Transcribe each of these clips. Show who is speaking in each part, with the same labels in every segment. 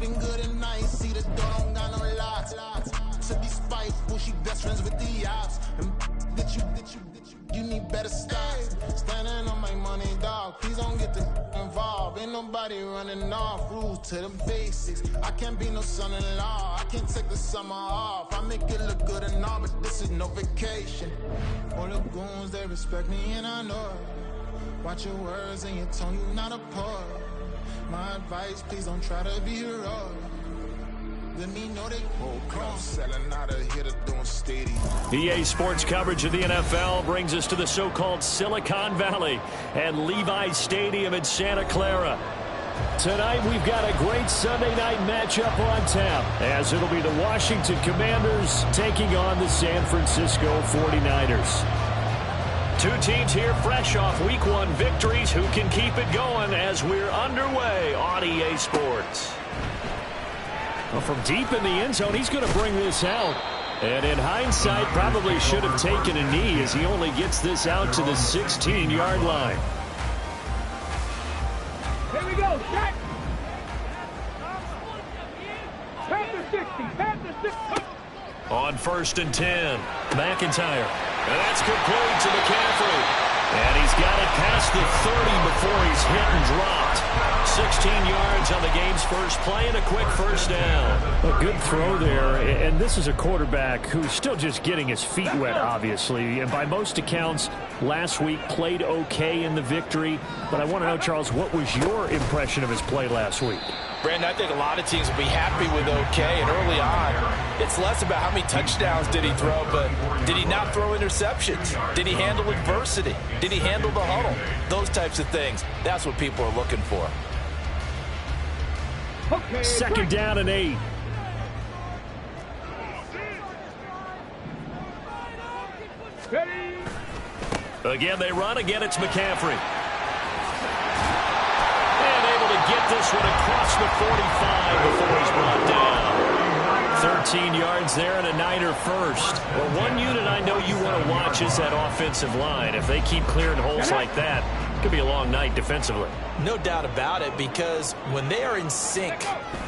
Speaker 1: sleeping good at night. See the door don't got no locks. To be spiteful, she best friends with the ops. And you need better stop. Standing on my money, dog. Please don't get involved. Ain't nobody running off. Rules to the basics. I can't be no son-in-law. I can't take the summer off. I make it look good and all, but this is no vacation. All the goons, they respect me and I know it. Watch your words and your tone, you not a poet. My advice, please don't try to be heroic. Let me know they selling out of here to doing stadium.
Speaker 2: EA Sports coverage of the NFL brings us to the so-called Silicon Valley and Levi's Stadium in Santa Clara. Tonight we've got a great Sunday night matchup on tap, as it'll be the Washington Commanders taking on the San Francisco 49ers. Two teams here fresh off Week 1 victories. Who can keep it going as we're underway on EA Sports? Well, from deep in the end zone, he's going to bring this out. And in hindsight, probably should have taken a knee as he only gets this out to the 16-yard line.
Speaker 3: Here we go, shot. Past the 60, past the 60.
Speaker 2: On 1st and 10, McIntyre. And that's complete to McCaffrey. And he's got it past the 30 before he's hit and dropped. 16 yards on the game's first play and a quick first down.
Speaker 4: A good throw there, and this is a quarterback who's still just getting his feet wet, obviously. And by most accounts, last week played okay in the victory. But I want to know, Charles, what was your impression of his play last week?
Speaker 5: Brandon, I think a lot of teams will be happy with okay, and early on, it's less about how many touchdowns did he throw, but did he not throw interceptions? Did he handle adversity? Did he handle the huddle? Those types of things. That's what people are looking for.
Speaker 4: Okay, 2nd down and 8.
Speaker 3: Ready.
Speaker 2: Again, they run. Again, it's McCaffrey. And able to get this one across the 45 before he's brought down. 13 yards there and a Niner first. Well, one unit I know you want to watch is that offensive line. If they keep clearing holes like that, it could be a long night defensively.
Speaker 5: No doubt about it, because when they are in sync,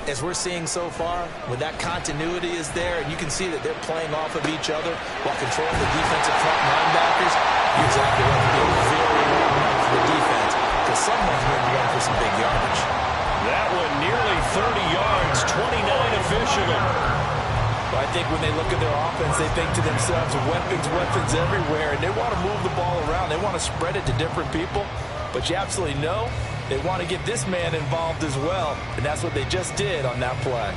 Speaker 5: as we're seeing so far, when that continuity is there, and you can see that they're playing off of each other while controlling the defensive front linebackers, you're exactly right. It'll be a very long night for the defense, because someone's going to run for some big yardage.
Speaker 2: That one nearly 30 yards, 29 officially.
Speaker 5: But I think when they look at their offense, they think to themselves, weapons everywhere, and they want to move the ball around. They want to spread it to different people, but you absolutely know they want to get this man involved as well, and that's what they just did on that play.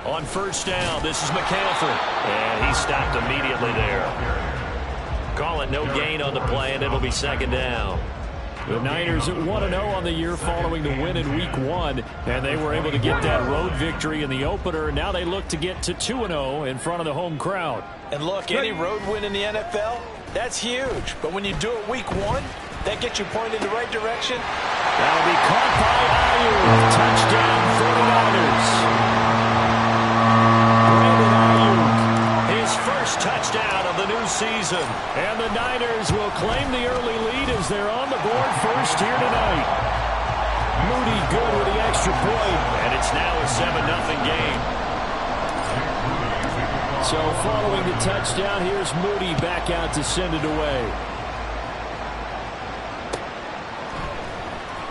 Speaker 2: On 1st down, this is McCaffrey, and he stopped immediately there. Call it no gain on the play, and it'll be 2nd down.
Speaker 4: The Niners at 1-0 on the year following the win in Week 1, and they were able to get that road victory in the opener. Now they look to get to 2-0 in front of the home crowd.
Speaker 5: And look, any road win in the NFL, that's huge. But when you do it Week 1, that gets you pointed in the right direction.
Speaker 4: That'll be caught by Ayuk. Touchdown 49ers.
Speaker 2: His first touchdown of the new season.
Speaker 4: And the Niners will claim the early lead as they're on the board first here tonight. Moody good with the extra point.
Speaker 2: And it's now a 7-0 game.
Speaker 4: So following the touchdown, here's Moody back out to send it away.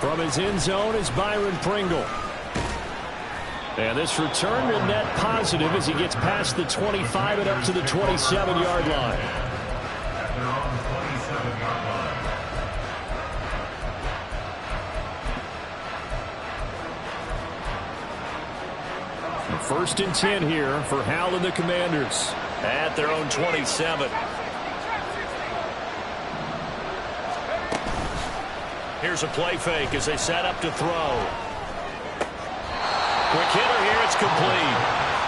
Speaker 4: From his end zone is Byron Pringle. And this return will net positive as he gets past the 25 and up to the 27-yard line. First and 10 here for Hal and the Commanders.
Speaker 2: At their own 27. Here's a play fake as they set up to throw. Quick hitter here, it's complete.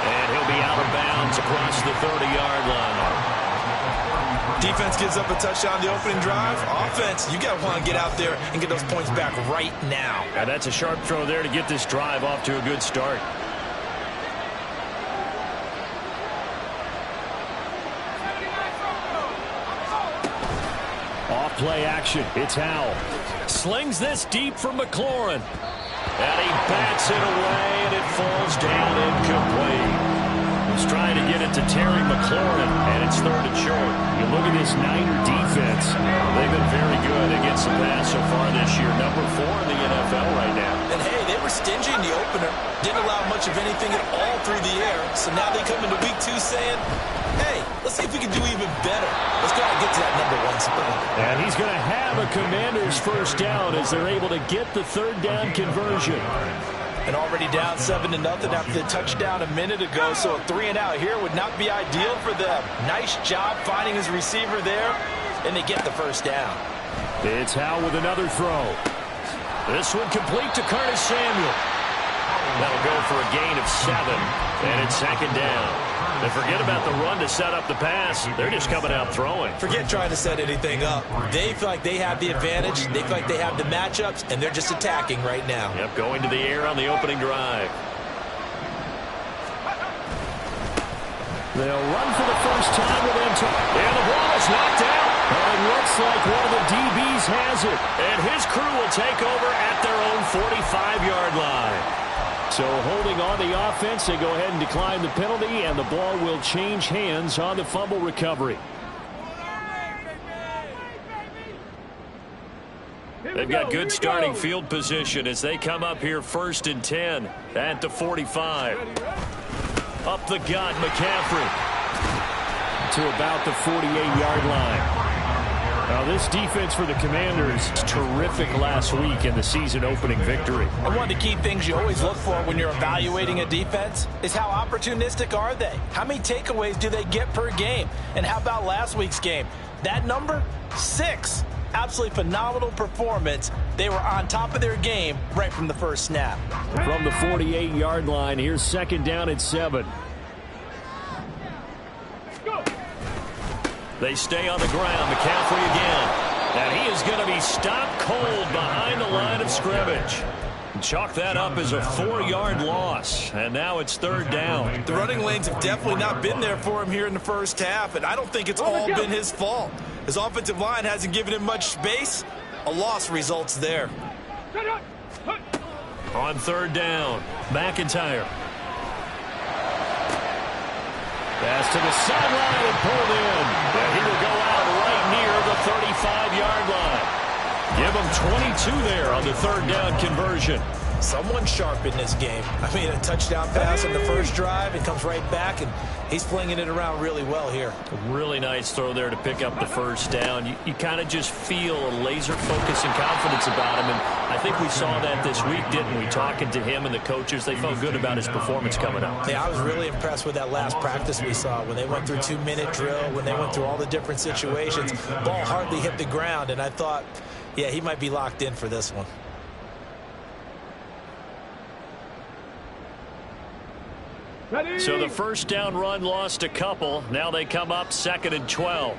Speaker 2: And he'll be out of bounds across the 30-yard line.
Speaker 5: Defense gives up a touchdown the opening drive. Offense, you got to want to get out there and get those points back right now.
Speaker 2: And that's a sharp throw there to get this drive off to a good start. Off play action. It's Howell. Slings this deep for McLaurin. And he bats it away, and it falls down incomplete. He's trying to get it to Terry McLaurin, and it's third and short. You look at this Niner defense. They've been very good against the pass so far this year. Number 4 in the NFL right now.
Speaker 5: And, hey, they were stingy in the opener. Didn't allow much of anything at all through the air. So now they come into week 2 saying, hey, let's see if we can do even better. Let's go out and get to that number 1 spot.
Speaker 2: And he's going to have a Commanders first down as they're able to get the third down conversion.
Speaker 5: And already down 7-0 after the touchdown a minute ago. So a 3 and out here would not be ideal for them. Nice job finding his receiver there, and they get the first down.
Speaker 2: It's Howell with another throw. This one complete to Curtis Samuel. That'll go for a gain of 7, and it's second down. They forget about the run to set up the pass. They're just coming out throwing.
Speaker 5: Forget trying to set anything up. They feel like they have the advantage. They feel like they have the matchups, and they're just attacking right now.
Speaker 2: Yep, going to the air on the opening drive. They'll run for the first time with Antonio. And the ball is knocked out. And it looks like one of the DBs has it. And his crew will take over at their own 45-yard line. So holding on the offense, they go ahead and decline the penalty, and the ball will change hands on the fumble recovery. They've got good starting field position as they come up here 1st and 10 at the 45. Up the gut, McCaffrey to about the 48-yard line. Now, this defense for the Commanders, terrific last week in the season-opening victory.
Speaker 5: And one of the key things you always look for when you're evaluating a defense is how opportunistic are they? How many takeaways do they get per game? And how about last week's game? That number, 6. Absolutely phenomenal performance. They were on top of their game right from the first snap.
Speaker 2: From the 48-yard line, here's second down at 7. They stay on the ground. McCaffrey again. And he is going to be stopped cold behind the line of scrimmage. Chalk that up as a 4-yard loss. And now it's third down.
Speaker 5: The running lanes have definitely not been there for him here in the first half. And I don't think it's all been his fault. His offensive line hasn't given him much space. A loss results there.
Speaker 2: On third down, McIntyre. Pass to the sideline and pulled in. And he will go out right near the 35-yard line. Give him 22 there on the third down conversion.
Speaker 5: Someone sharp in this game. I mean, a touchdown pass on the first drive. It comes right back, and he's flinging it around really well here.
Speaker 2: A really nice throw there to pick up the first down. You kind of just feel a laser focus and confidence about him, and I think we saw that this week, didn't we? Talking to him and the coaches, they felt good about his performance coming up.
Speaker 5: Yeah, I was really impressed with that last practice we saw when they went through 2-minute drill, when they went through all the different situations. Ball hardly hit the ground, and I thought, yeah, he might be locked in for this one.
Speaker 2: So the first down run lost a couple. Now they come up 2nd and 12.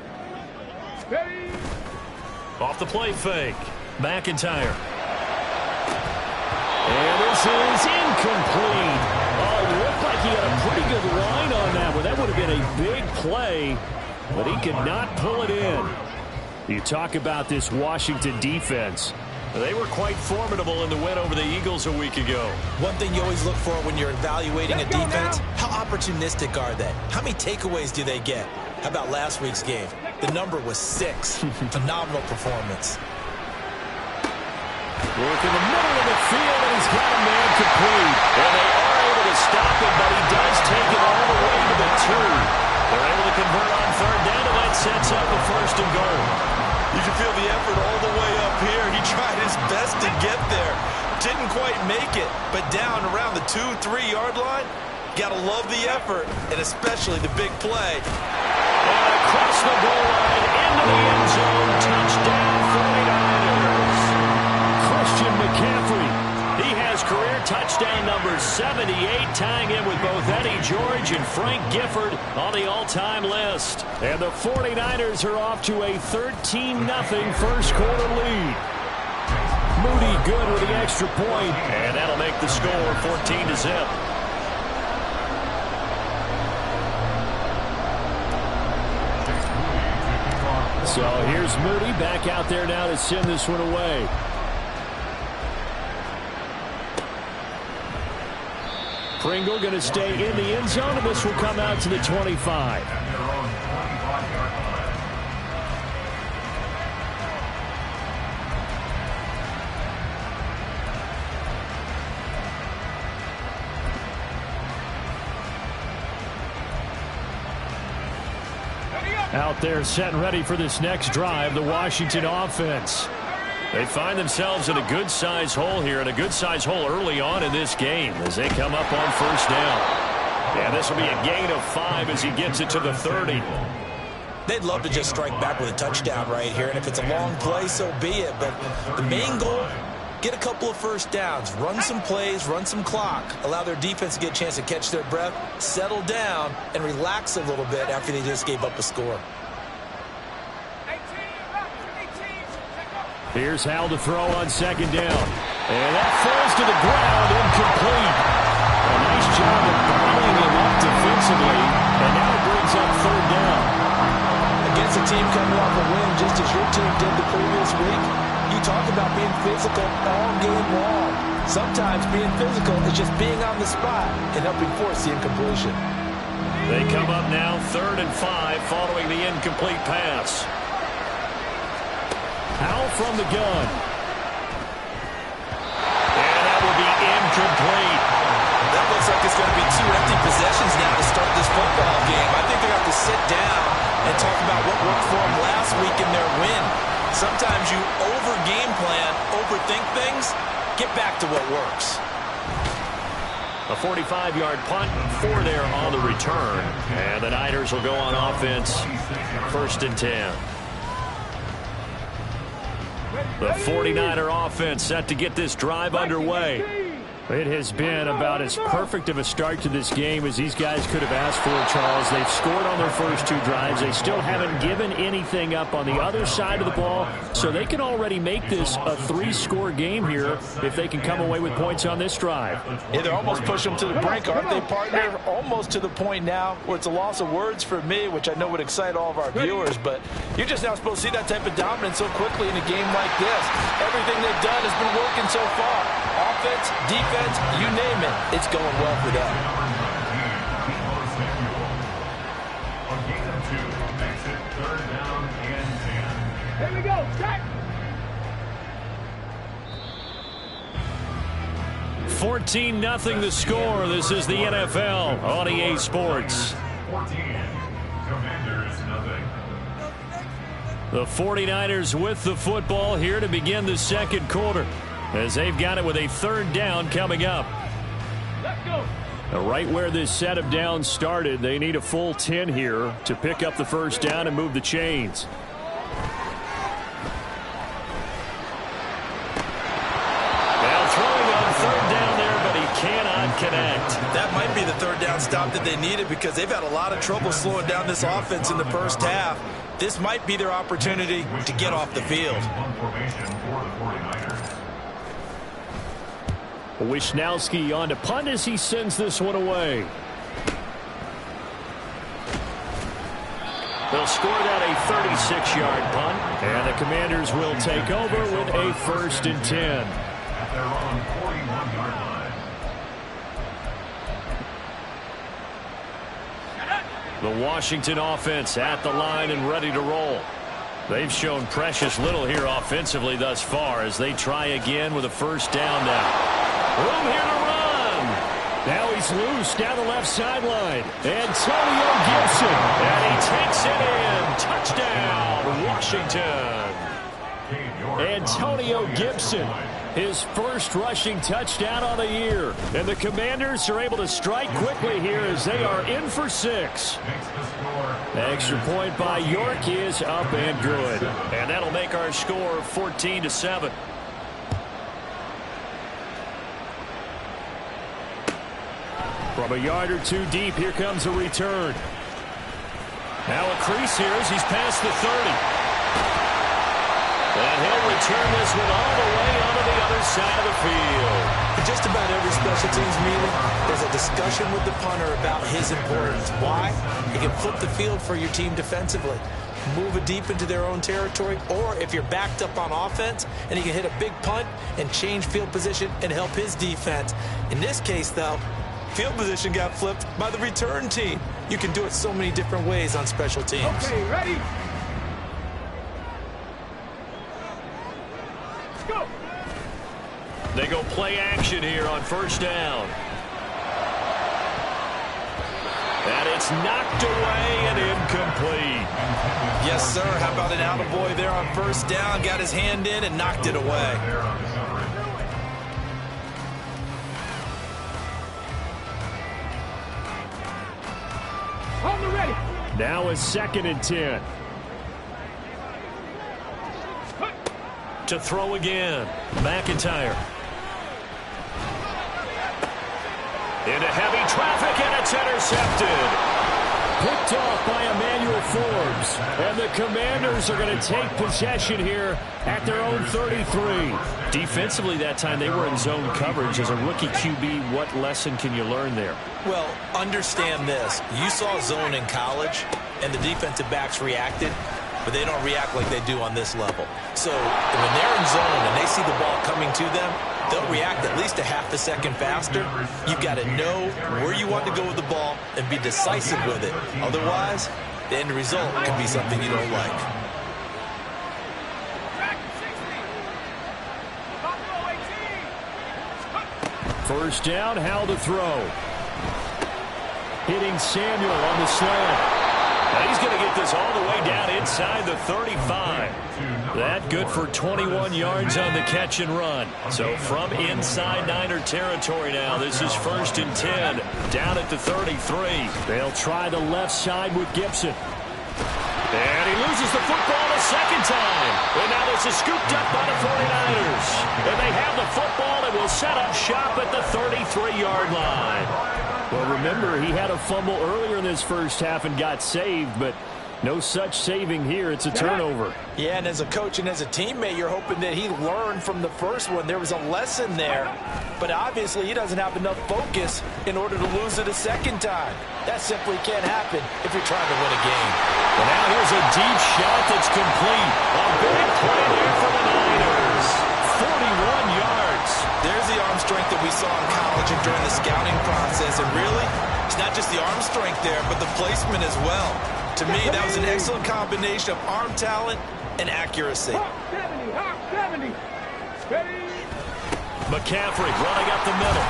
Speaker 2: Off the play fake. McIntyre. And this is incomplete. Oh, it looked like he had a pretty good line on that one. That would have been a big play, but he could not pull it in. You talk about this Washington defense. They were quite formidable in the win over the Eagles a week ago.
Speaker 5: One thing you always look for when you're evaluating a defense, how opportunistic are they? How many takeaways do they get? How about last week's game? The number was 6. Phenomenal performance.
Speaker 2: Work in the middle of the field, and he's got a man complete. And they are able to stop him, but he does take it all the way to the 2. They're able to convert on third down, and that sets up a 1st and goal.
Speaker 5: You can feel the effort all the way up here. He tried his best to get there. Didn't quite make it, but down around the 2-3-yard line, gotta love the effort, and especially the big play.
Speaker 2: And across the goal line, into the end zone, touchdown 49ers. Christian McCaffrey. He has career touchdown number 78, tying in with both Eddie George and Frank Gifford on the all-time list. And the 49ers are off to a 13-0 first quarter lead. Moody good with the extra point, and that'll make the score 14-0. So here's Moody back out there now to send this one away. Pringle going to stay in the end zone, and this will come out to the 25. Out there set and ready for this next drive, the Washington offense. They find themselves in a good-sized hole here, and a good-sized hole early on in this game as they come up on first down. And this will be a gain of 5 as he gets it to the 30.
Speaker 5: They'd love to just strike back with a touchdown right here, and if it's a long play, so be it. But the main goal, get a couple of first downs, run some plays, run some clock, allow their defense to get a chance to catch their breath, settle down, and relax a little bit after they just gave up a score.
Speaker 2: Here's Hal to throw on second down. And that falls to the ground, incomplete. A nice job of bottling him up defensively, and now it brings up third down.
Speaker 5: Against a team coming off a win just as your team did the previous week, you talk about being physical all game long. Sometimes being physical is just being on the spot and helping force the incompletion.
Speaker 2: They come up now 3rd and 5 following the incomplete pass. Hal from the gun. And that will be incomplete.
Speaker 5: That looks like it's going to be 2 empty possessions now to start this football game. I think they're going to have to sit down and talk about what worked for them last week in their win. Sometimes you over-game plan, overthink things, get back to what works.
Speaker 2: A 45-yard punt, 4 there on the return. And the Niners will go on offense, 1st and 10. The 49er offense set to get this drive underway. It has been about as perfect of a start to this game as these guys could have asked for, Charles. They've scored on their first 2 drives. They still haven't given anything up on the other side of the ball, so they can already make this a 3-score game here if they can come away with points on this drive.
Speaker 5: Yeah, they're almost pushing them to the brink, aren't they, partner? Almost to the point now where it's a loss of words for me, which I know would excite all of our viewers, but you're just not supposed to see that type of dominance so quickly in a game like this. Everything they've done has been working so far. Offense, defense, you name it, it's going well for them.
Speaker 3: Here we go, check.
Speaker 2: 14-0 the score. This is the NFL on EA Sports. The 49ers with the football here to begin the second quarter, as they've got it with a 3rd down coming up.
Speaker 3: Let's go.
Speaker 2: Right where this set of downs started, they need a full 10 here to pick up the first down and move the chains. Now throwing on 3rd down there, but he cannot connect.
Speaker 5: That might be the 3rd down stop that they needed because they've had a lot of trouble slowing down this offense in the first half. This might be their opportunity to get off the field.
Speaker 2: Wisnowski on to punt as he sends this one away. They'll score that a 36-yard punt, and the Commanders will take over with a 1st and 10.
Speaker 6: At their own 41-yard line.
Speaker 2: The Washington offense at the line and ready to roll. They've shown precious little here offensively thus far as they try again with a 1st down now. Room here to run. Now he's loose down the left sideline. Antonio Gibson. And he takes it in. Touchdown, Washington. Antonio Gibson, his first rushing touchdown on the year. And the Commanders are able to strike quickly here as they are in for 6. Extra point by York is up and good. And that'll make our score 14-7. From a yard or 2 deep, here comes a return. Now a crease here as he's past the 30. And he'll return this one all the way onto the other side of the field.
Speaker 5: In just about every special teams meeting, there's a discussion with the punter about his importance. Why? He can flip the field for your team defensively. move it deep into their own territory, or if you're backed up on offense and he can hit a big punt and change field position and help his defense. In this case, though, field position got flipped by the return team. You can do it so many different ways on special teams.
Speaker 3: Okay, ready? Let's go.
Speaker 2: They go play action here on first down. And it's knocked away and incomplete.
Speaker 5: Yes, sir. How about an attaboy there on first down? Got his hand in and knocked it away.
Speaker 3: On the ready.
Speaker 4: Now a 2nd and 10.
Speaker 2: To throw again. McIntyre. Into heavy traffic, and it's intercepted.
Speaker 4: Picked off by Emmanuel Forbes. And the Commanders are going to take possession here at their own 33.
Speaker 2: Defensively that time, they were in zone coverage. As a rookie QB, what lesson can you learn there?
Speaker 5: Well, understand this. You saw zone in college, and the defensive backs reacted, but they don't react like they do on this level. So when they're in zone and they see the ball coming to them, they'll react at least a half a second faster. You've got to know where you want to go with the ball and be decisive with it. Otherwise, the end result can be something you don't like.
Speaker 4: First down, Howell to throw. Hitting Samuel on the slant.
Speaker 2: Now he's going to get this all the way down inside the 35. That good for 21 yards on the catch and run. So from inside Niner territory now, this is 1st and 10, down at the 33.
Speaker 4: They'll try the left side with Gibson.
Speaker 2: And he loses the football a second time. And now this is scooped up by the 49ers. And they have the football and will set up shop at the 33-yard line.
Speaker 4: Well, remember, he had a fumble earlier in this first half and got saved, but no such saving here. It's a turnover.
Speaker 5: Yeah, and as a coach and as a teammate, you're hoping that he learned from the first one. There was a lesson there, but obviously he doesn't have enough focus in order to lose it a second time. That simply can't happen if you're trying to win a game.
Speaker 2: Well, now here's a deep shot that's complete. A big play there for the Niners. 41 yards.
Speaker 5: There's the arm strength that we saw in college and during the scouting process. And really, it's not just the arm strength there, but the placement as well. To me, that was an excellent combination of arm talent and accuracy.
Speaker 3: Hawk 70, Hawk 70. Ready?
Speaker 2: McCaffrey running up the middle.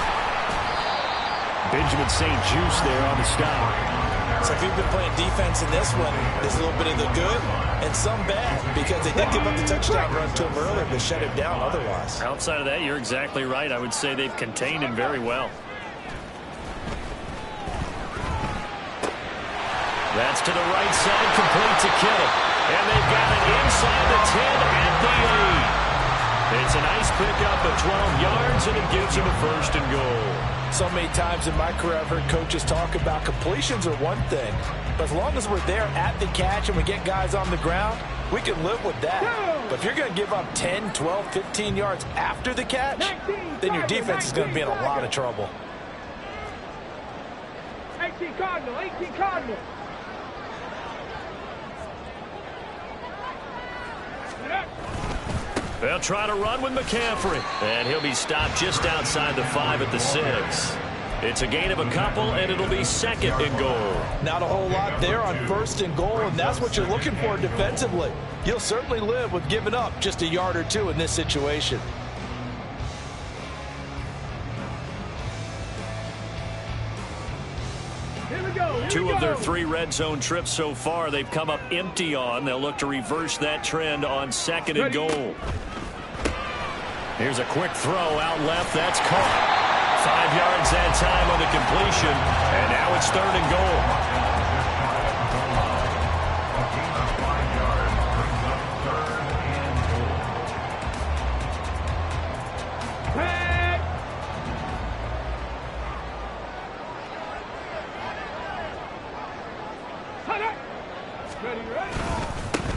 Speaker 4: Benjamin St. Juice there on the stop.
Speaker 5: So if you've been playing defense in this one, there's a little bit of the good and some bad, because they did give up the touchdown run to him earlier, but shut him down otherwise.
Speaker 2: Outside of that, you're exactly right. I would say they've contained him very well. That's to the right side, complete to Kittle. And they've got it inside the 10 at the 8. It's a nice pickup of 12 yards, and it gives him a 1st and goal.
Speaker 5: So many times in my career I've heard coaches talk about completions are one thing, but as long as we're there at the catch and we get guys on the ground, we can live with that. But if you're going to give up 10, 12, 15 yards after the catch, then your defense is going to be in a lot of trouble.
Speaker 3: 18 Cardinal, 18 Cardinal.
Speaker 2: They'll try to run with McCaffrey. And he'll be stopped just outside the 5 at the 6. It's a gain of a couple, and it'll be 2nd and goal.
Speaker 5: Not a whole lot there on 1st and goal, and that's what you're looking for defensively. You'll certainly live with giving up just a yard or two in this situation.
Speaker 3: Here we go.
Speaker 2: 2 of their 3 red zone trips so far, they've come up empty on. They'll look to reverse that trend on 2nd and goal. Here's a quick throw out left. That's caught. 5 yards that time on the completion. And now it's 3rd and goal.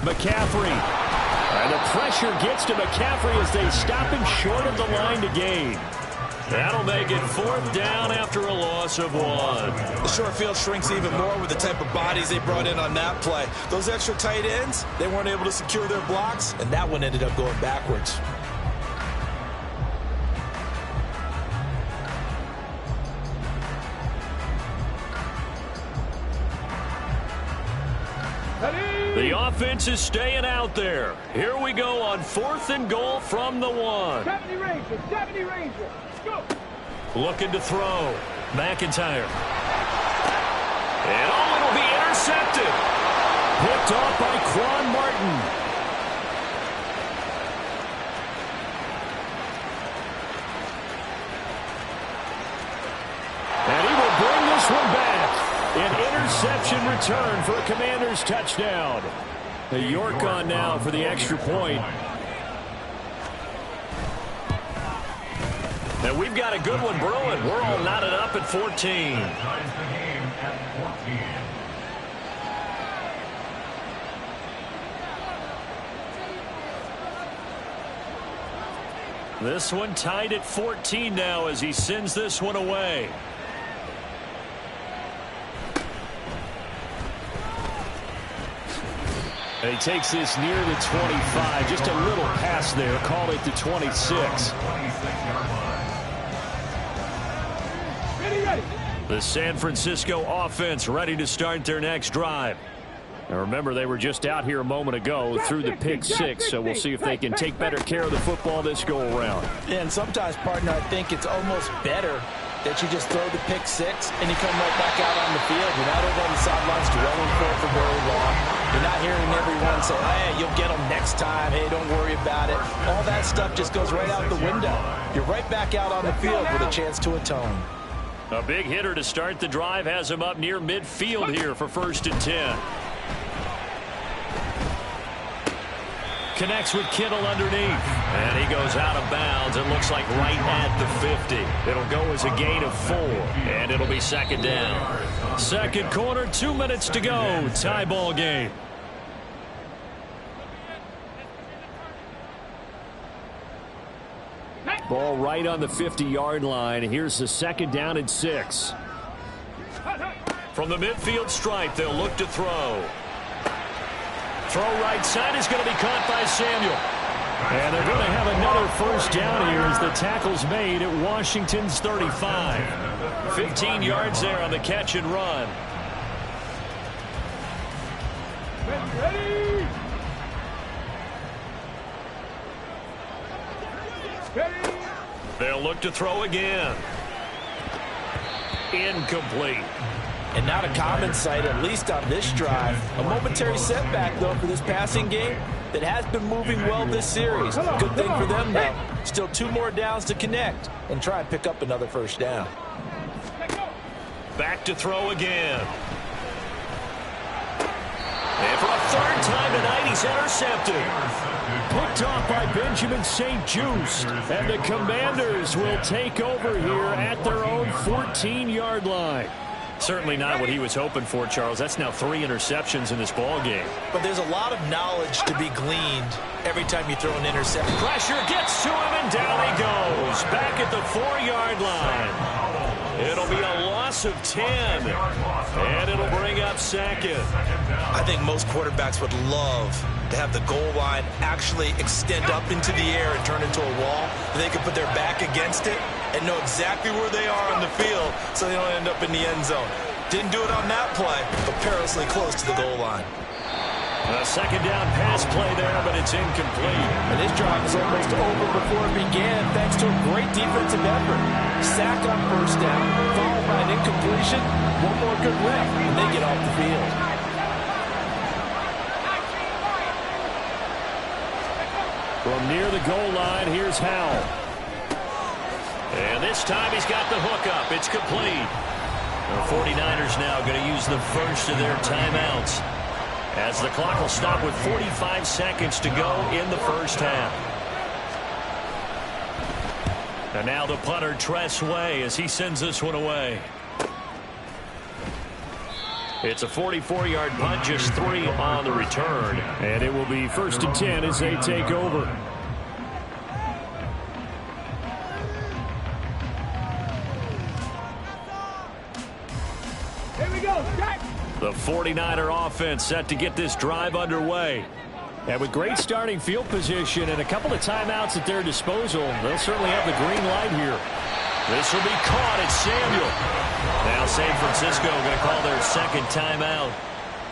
Speaker 2: McCaffrey. And the pressure gets to McCaffrey as they stop him short of the line to gain. That'll make it 4th down after a loss of 1.
Speaker 5: The short field shrinks even more with the type of bodies they brought in on that play. Those extra tight ends, they weren't able to secure their blocks, and that one ended up going backwards.
Speaker 2: The offense is staying out there. Here we go on 4th and goal from the 1.
Speaker 3: 70 Ranger, 70 Ranger. Go.
Speaker 2: Looking to throw. McIntyre. And it'll be intercepted. Picked off by Quan Martin. And he will bring this one back. An interception return for a Commanders touchdown. The York on now for the extra point. And we've got a good one brewing. We're all knotted up at 14.
Speaker 6: Ties the game at 14.
Speaker 2: This one tied at 14 now as he sends this one away. And he takes this near the 25. Just a little pass there. Call it the 26. The San Francisco offense ready to start their next drive. Now remember, they were just out here a moment ago through the pick 6, so we'll see if they can take better care of the football this go-around.
Speaker 5: And sometimes, partner, I think it's almost better that you just throw the pick 6 and you come right back out on the field. You're not over on the sidelines dwelling for very long. You're not hearing everyone say, hey, you'll get them next time. Hey, don't worry about it. All that stuff just goes right out the window. You're right back out on the field with a chance to atone.
Speaker 2: A big hitter to start the drive has him up near midfield here for 1st and 10. Connects with Kittle underneath. And he goes out of bounds. It looks like right at the 50. It'll go as a gain of 4. And it'll be 2nd down. Second quarter, 2 minutes to go. Tie ball game. Ball right on the 50-yard line. Here's the 2nd down and 6. From the midfield stripe, they'll look to throw. Throw right side is going to be caught by Samuel. And they're going to have another 1st down here as the tackle's made at Washington's 35. 15 yards there on the catch and run.
Speaker 3: Ready. Ready.
Speaker 2: They'll look to throw again. Incomplete.
Speaker 5: And not a common sight, at least on this drive. A momentary setback, though, for this passing game that has been moving well this series. Good thing for them, though. Still 2 more downs to connect and try and pick up another 1st down.
Speaker 2: Back to throw again. And for a 3rd time tonight, he's intercepted. Picked off by Benjamin St-Juste. And the Commanders will take over here at their own 14-yard line. Certainly not what he was hoping for, Charles. That's now 3 interceptions in this ball game.
Speaker 5: But there's a lot of knowledge to be gleaned every time you throw an interception.
Speaker 2: Pressure gets to him, and down he goes. Back at the 4-yard line. It'll be a loss of 10. And it'll bring up 2nd.
Speaker 5: I think most quarterbacks would love to have the goal line actually extend up into the air and turn into a wall. They can put their back against it and know exactly where they are on the field so they don't end up in the end zone. Didn't do it on that play, but perilously close to the goal line.
Speaker 2: A 2nd down pass play there, but it's incomplete.
Speaker 5: And this drive was almost over before it began thanks to a great defensive effort. Sack on 1st down, followed by an incompletion. One more good rep, and they get off the field.
Speaker 2: From near the goal line, here's Howell. And this time he's got the hook up. It's complete. The 49ers now going to use the first of their timeouts, as the clock will stop with 45 seconds to go in the 1st half. And now the punter, Tress Way, as he sends this one away. It's a 44-yard punt, just 3 on the return. And it will be 1st and 10 as they take over. The 49er offense set to get this drive underway.
Speaker 4: And with great starting field position and a couple of timeouts at their disposal, they'll certainly have the green light here.
Speaker 2: This will be caught. It's Samuel. Now San Francisco going to call their second timeout.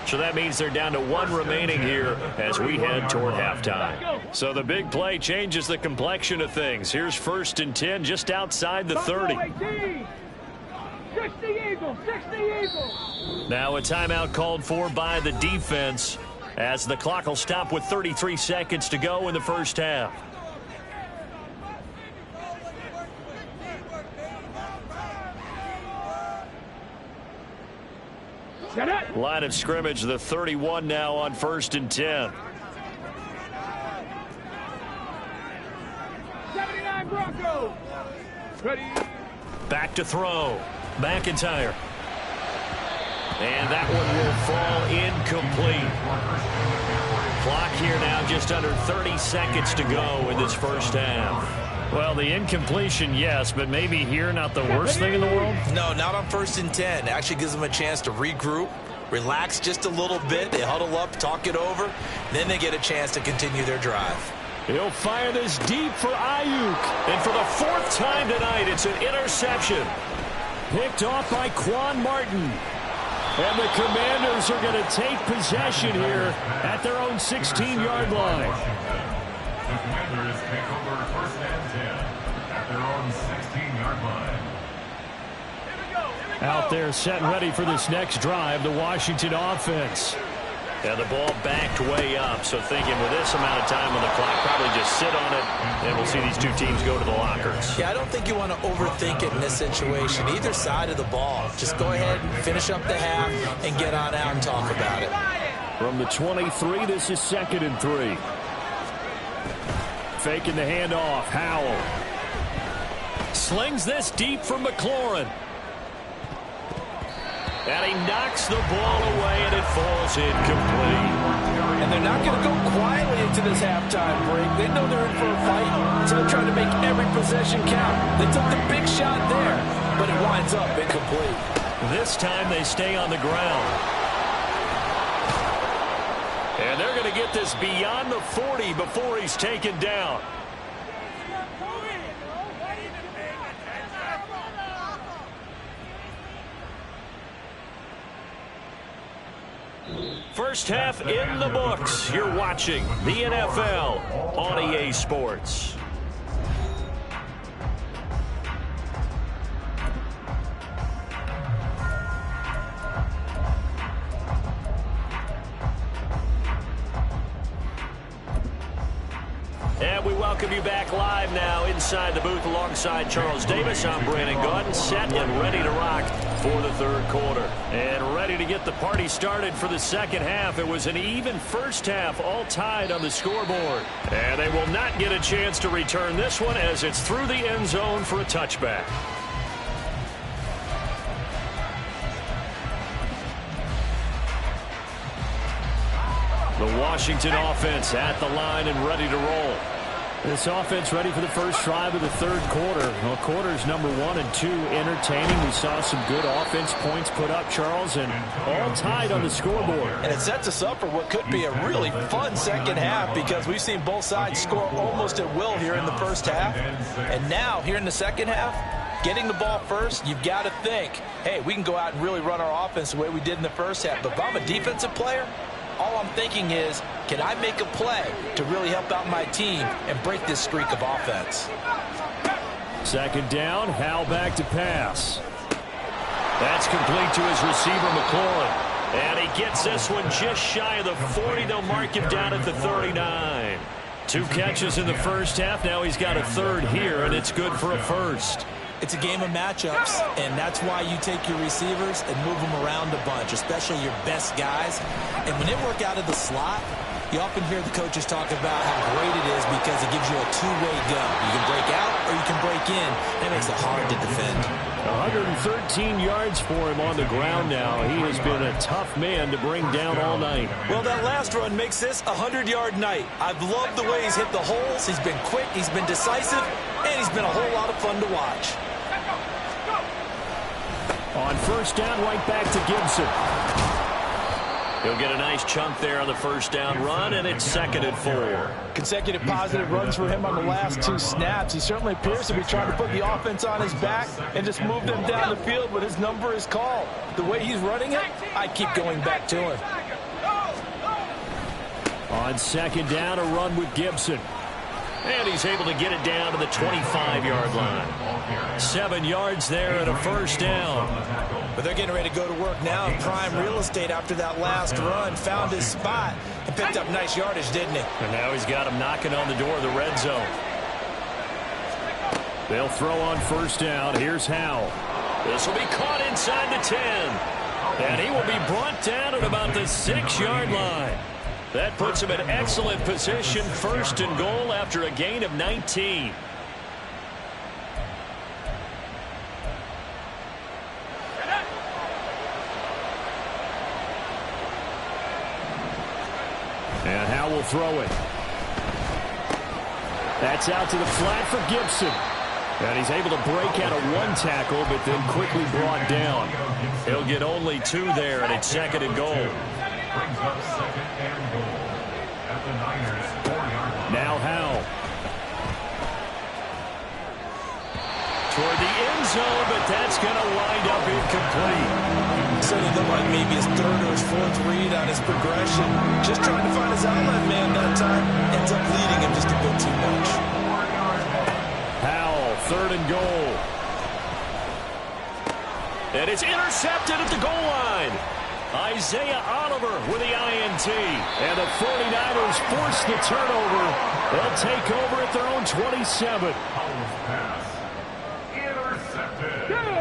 Speaker 2: So that means they're down to 1 remaining here as we head toward halftime. So the big play changes the complexion of things. Here's 1st and 10 just outside the 30.
Speaker 3: 60 Eagles, 60 Eagles.
Speaker 2: Now a timeout called for by the defense as the clock will stop with 33 seconds to go in the first half. Line of scrimmage, the 31 now on 1st and 10.
Speaker 3: 79 Broncos. Ready.
Speaker 2: Back to throw. McIntyre. And that one will fall incomplete. Clock here now just under 30 seconds to go in this first half.
Speaker 4: Well, the incompletion, yes, but maybe here not the worst thing in the world?
Speaker 5: No, not on 1st and 10. It actually gives them a chance to regroup, relax just a little bit. They huddle up, talk it over. Then they get a chance to continue their drive.
Speaker 2: He'll fire this deep for Ayuk. And for the 4th time tonight, it's an interception.
Speaker 4: Picked off by Quan Martin. And the Commanders are going to take possession here at their own 16-yard line.
Speaker 6: The Commanders take over 1st and 10 at their own 16-yard line.
Speaker 4: Out there set and ready for this next drive, the Washington offense.
Speaker 2: Yeah, the ball backed way up, so thinking with this amount of time on the clock, probably just sit on it, and we'll see these two teams go to the lockers.
Speaker 5: Yeah, I don't think you want to overthink it in this situation. Either side of the ball. Just go ahead and finish up the half and get on out and talk about it.
Speaker 4: From the 23, this is 2nd and 3. Faking the handoff, Howell.
Speaker 2: Slings this deep for McLaurin. And he knocks the ball away, and it falls incomplete.
Speaker 7: And they're not going to go quietly into this halftime break. They know they're in for a fight, so they're trying to make every possession count. They took the big shot there, but it winds up incomplete.
Speaker 2: This time they stay on the ground. And they're going to get this beyond the 40 before he's taken down. First half in the books. You're watching the NFL on EA Sports. And we welcome you back live now inside the booth alongside Charles Davis. I'm Brandon Gaudin, set and ready to rock for the 3rd quarter. And ready to get the party started for the 2nd half. It was an even first half, all tied on the scoreboard. And they will not get a chance to return this one as it's through the end zone for a touchback. The Washington offense at the line and ready to roll.
Speaker 4: This offense ready for the first drive of the 3rd quarter. Well, quarters number 1 and 2 entertaining. We saw some good offense points put up, Charles, and all tied on the scoreboard.
Speaker 5: And it sets us up for what could be a really fun 2nd half because we've seen both sides score almost at will here in the first half. And now, here in the 2nd half, getting the ball first, you've got to think, hey, we can go out and really run our offense the way we did in the first half. But if I'm a defensive player, all I'm thinking is, can I make a play to really help out my team and break this streak of offense?
Speaker 4: 2nd down, Howell back to pass.
Speaker 2: That's complete to his receiver, McLaurin. And he gets this one just shy of the 40. They'll mark him down at the 39. 2 catches in the first half. Now he's got a 3rd here, and it's good for a 1st.
Speaker 5: It's a game of matchups, and that's why you take your receivers and move them around a bunch, especially your best guys. And when they work out of the slot, you often hear the coaches talk about how great it is because it gives you a two-way go. You can break out or you can break in. That makes it hard to defend.
Speaker 4: 113 yards for him on the ground now. He has been a tough man to bring down all night.
Speaker 5: Well, that last run makes this a 100-yard night. I've loved the way he's hit the holes. He's been quick, he's been decisive, and he's been a whole lot of fun to watch.
Speaker 4: On 1st down, right back to Gibson.
Speaker 2: He'll get a nice chunk there on the first down run, and it's 2nd and 4.
Speaker 7: Consecutive positive runs for him on the last 2 snaps. He certainly appears to be trying to put the offense on his back and just move them down the field when his number is called. The way he's running it, I keep going back to him.
Speaker 4: On 2nd down, a run with Gibson.
Speaker 2: And he's able to get it down to the 25-yard line. 7 yards there and a first down.
Speaker 5: But they're getting ready to go to work now in prime real estate after that last run. Found his spot and picked up nice yardage, didn't he?
Speaker 2: And now he's got him knocking on the door of the red zone.
Speaker 4: They'll throw on first down. Here's Howell.
Speaker 2: This will be caught inside the 10. And he will be brought down at about the 6-yard line. That puts him in excellent position, 1st and goal after a gain of 19.
Speaker 4: And Howell will throw it. That's out to the flat for Gibson. And he's able to break out of 1 tackle, but then quickly brought down.
Speaker 2: He'll get only 2 there, and it's 2nd and goal.
Speaker 6: Brings up 2nd and goal at the Niners' 4-yard line.
Speaker 4: Now Howell.
Speaker 2: Toward the end zone, but that's going to wind up incomplete.
Speaker 5: Certainly looked like maybe his 3rd or his 4th read on his progression. Just trying to find his outlet man that time. Ends up leading him just a bit too much.
Speaker 4: Howell, 3rd and goal.
Speaker 2: And it's intercepted at the goal line. Isaiah Oliver with the INT.
Speaker 4: And the 49ers force the turnover. They'll take over at their own 27.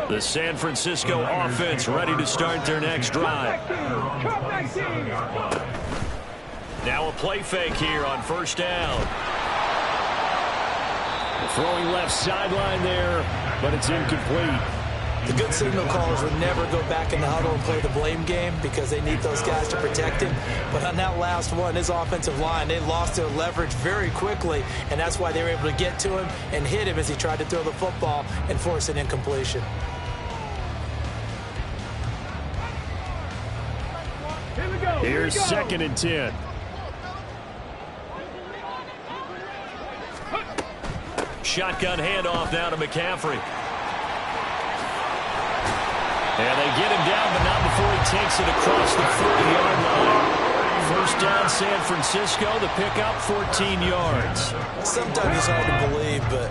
Speaker 2: The San Francisco offense ready to start their next drive. Now a play fake here on first down.
Speaker 4: Throwing left sideline there, but it's incomplete.
Speaker 5: The good signal callers would never go back in the huddle and play the blame game because they need those guys to protect him. But on that last one, his offensive line, they lost their leverage very quickly, and that's why they were able to get to him and hit him as he tried to throw the football and force an incompletion.
Speaker 4: Here's 2nd and 10.
Speaker 2: Shotgun handoff now to McCaffrey. And they get him down, but not before he takes it across the 40-yard line. First down, San Francisco. The pickup, 14 yards.
Speaker 5: Sometimes it's hard to believe, but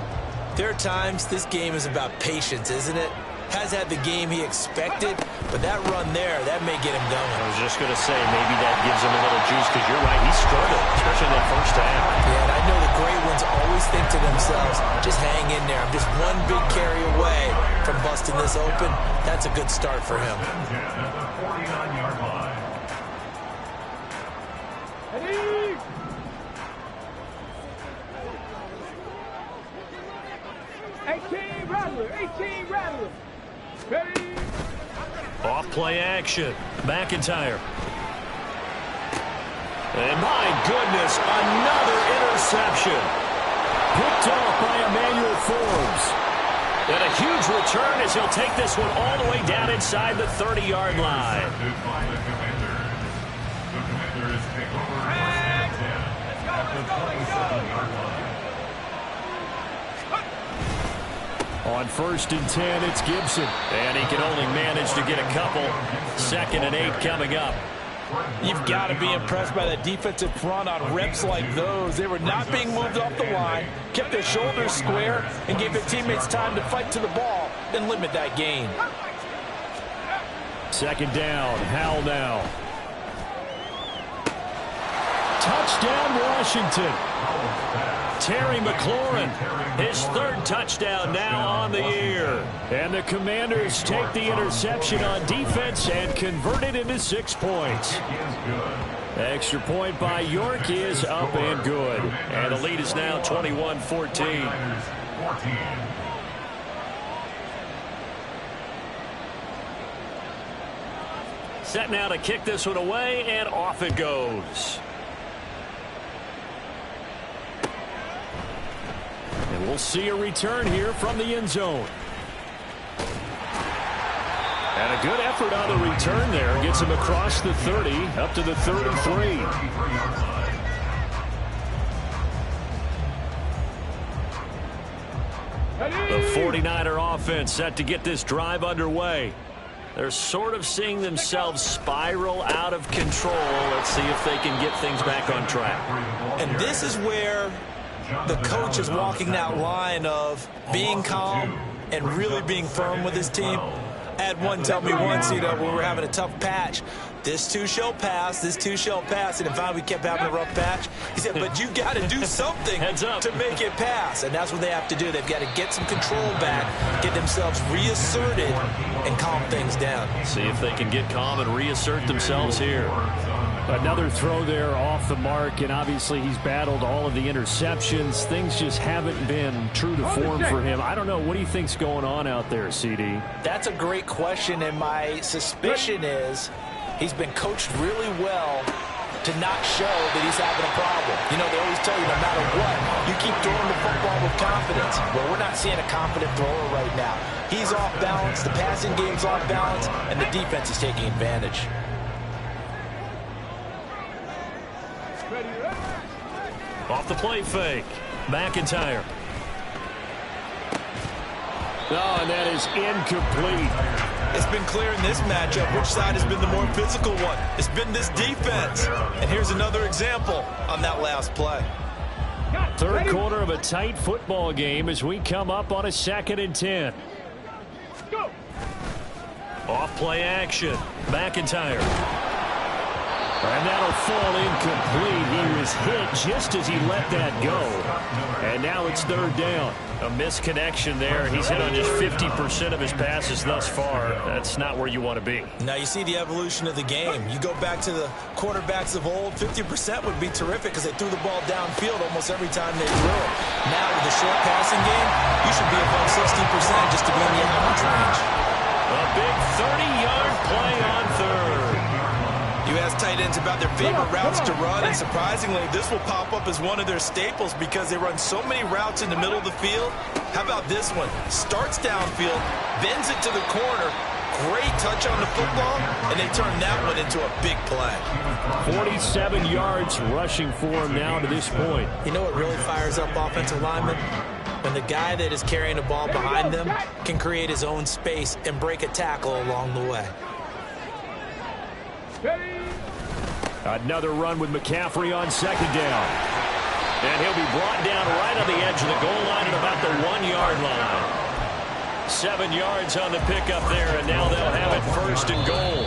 Speaker 5: there are times this game is about patience, isn't it? Has had the game he expected, but that run there, that may get him going.
Speaker 2: I was just going to say, maybe that gives him a little juice, because you're right, he struggled, especially in that first half.
Speaker 5: Yeah, and I know the great ones always think to themselves, just hang in there. I'm just one big carry away from busting this open. That's a good start for him.
Speaker 6: At the 49-yard line.
Speaker 3: 18 Rattler. Ready?
Speaker 2: Off play action. McIntyre. And my goodness, another interception.
Speaker 4: Picked off by Emmanuel Forbes.
Speaker 2: And a huge return as he'll take this one all the way down inside the 30-yard line.
Speaker 6: By the Commanders. The Commanders take over first and 10 at the 27-yard line.
Speaker 4: On 1st and 10, it's Gibson.
Speaker 2: And he can only manage to get a couple. 2nd and 8 coming up.
Speaker 7: You've got to be impressed by the defensive front on reps like those. They were not being moved off the line, kept their shoulders square, and gave their teammates time to fight to the ball and limit that gain.
Speaker 4: 2nd down, Howell now. Touchdown, Washington.
Speaker 2: Terry McLaurin, his 3rd touchdown now on the year.
Speaker 4: And the Commanders take the interception on defense and convert it into 6 points. Extra point by York is up and good.
Speaker 2: And the lead is now 21-14. Set now to kick this one away, and off it goes.
Speaker 4: And we'll see a return here from the end zone.
Speaker 2: And a good effort on the return there. Gets him across the 30, up to the 33. The 49er offense set to get this drive underway. They're sort of seeing themselves spiral out of control. Let's see if they can get things back on track.
Speaker 5: And this is where the coach is walking that line of being calm and really being firm with his team. I had one tell me once, when we were having a tough patch, this too shall pass, this too shall pass. And in fact, we kept having a rough patch. He said, but you got to do something to make it pass. And that's what they have to do. They've got to get some control back, get themselves reasserted, and calm things down.
Speaker 2: See if they can get calm and reassert themselves here.
Speaker 4: Another throw there off the mark, and obviously he's battled all of the interceptions. Things just haven't been true to form for him. I don't know. What do you think's going on out there, CD?
Speaker 5: That's a great question, and my suspicion is he's been coached really well to not show that he's having a problem. They always tell you no matter what, you keep throwing the football with confidence. Well, we're not seeing a confident thrower right now. He's off balance, the passing game's off balance, and the defense is taking advantage.
Speaker 2: Off the play fake. McIntyre. Oh, and that is incomplete.
Speaker 5: It's been clear in this matchup which side has been the more physical one. It's been this defense. And here's another example on that last play.
Speaker 2: Third quarter of a tight football game as we come up on a 2nd and 10. Off play action. McIntyre. And that'll fall incomplete. He was hit just as he let that go. And now it's 3rd down. A misconnection there. He's hit on just 50% of his passes thus far. That's not where you want to be.
Speaker 5: Now you see the evolution of the game. You go back to the quarterbacks of old, 50% would be terrific because they threw the ball downfield almost every time they threw it. Now with the short passing game, you should be above 60% just to be in the average range.
Speaker 2: A big 30-yard play on 3rd.
Speaker 5: You ask tight ends about their favorite routes to run, and surprisingly, this will pop up as one of their staples because they run so many routes in the middle of the field. How about this one? Starts downfield, bends it to the corner, great touch on the football, and they turn that one into a big play.
Speaker 2: 47 yards rushing for him now to this point.
Speaker 5: You know what really fires up offensive linemen? When the guy that is carrying the ball behind them can create his own space and break a tackle along the way.
Speaker 2: Another run with McCaffrey on 2nd down. And he'll be brought down right on the edge of the goal line at about the 1-yard line. 7 yards on the pickup there, and now they'll have it 1st and goal.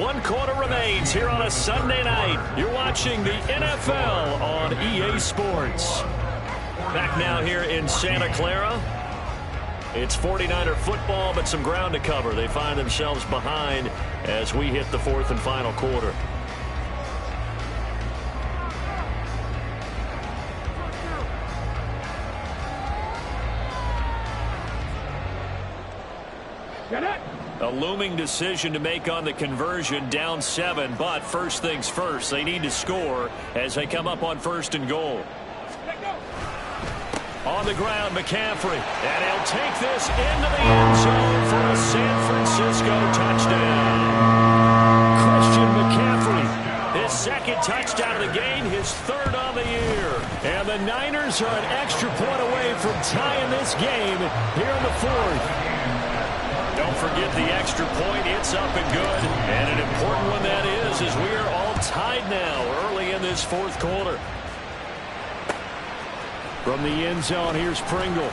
Speaker 2: 1 quarter remains here on a Sunday night. You're watching the NFL on EA Sports. Back now here in Santa Clara. It's 49er football, but some ground to cover. They find themselves behind as we hit the 4th and final quarter. A looming decision to make on the conversion, down 7, but first things first, they need to score as they come up on 1st and goal. On the ground, McCaffrey, and he'll take this into the end zone for a San Francisco touchdown. Christian McCaffrey, his 2nd touchdown of the game, his 3rd on the year. And the Niners are an extra point away from tying this game here in the 4th. Don't forget the extra point. It's up and good. And an important one that is as we are all tied now early in this 4th quarter. From the end zone, here's Pringle.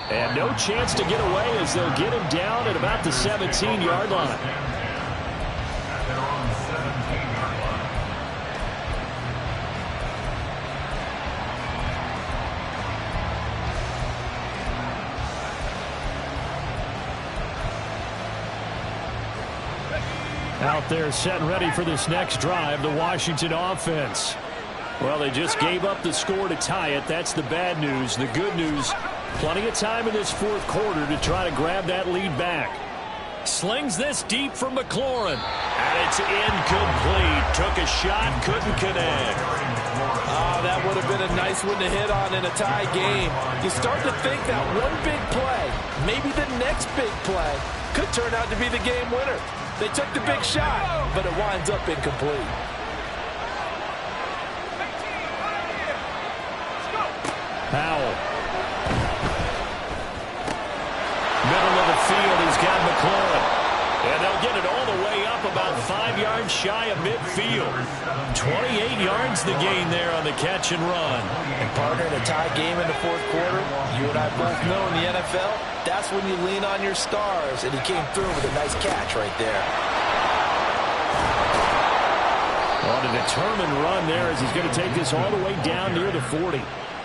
Speaker 2: And no chance to get away as they'll get him down at about the 17-yard line. Out there set and ready for this next drive, the Washington offense. Well, they just gave up the score to tie it. That's the bad news. The good news, plenty of time in this 4th quarter to try to grab that lead back. Slings this deep from McLaurin. And it's incomplete. Took a shot, couldn't connect.
Speaker 7: Oh, that would have been a nice one to hit on in a tie game. You start to think that one big play, maybe the next big play, could turn out to be the game winner. They took the big shot, but it winds up incomplete.
Speaker 2: Powell. Middle of the field, he's got McLaurin. And they'll get it all the way up about 5 yards shy of midfield. 28 yards the gain there on the catch and run.
Speaker 7: And partner, in a tie game in the fourth quarter, you and I both know in the NFL, that's when you lean on your stars. And he came through with a nice catch right there.
Speaker 2: On a determined run there as he's going to take this all the way down near the 40.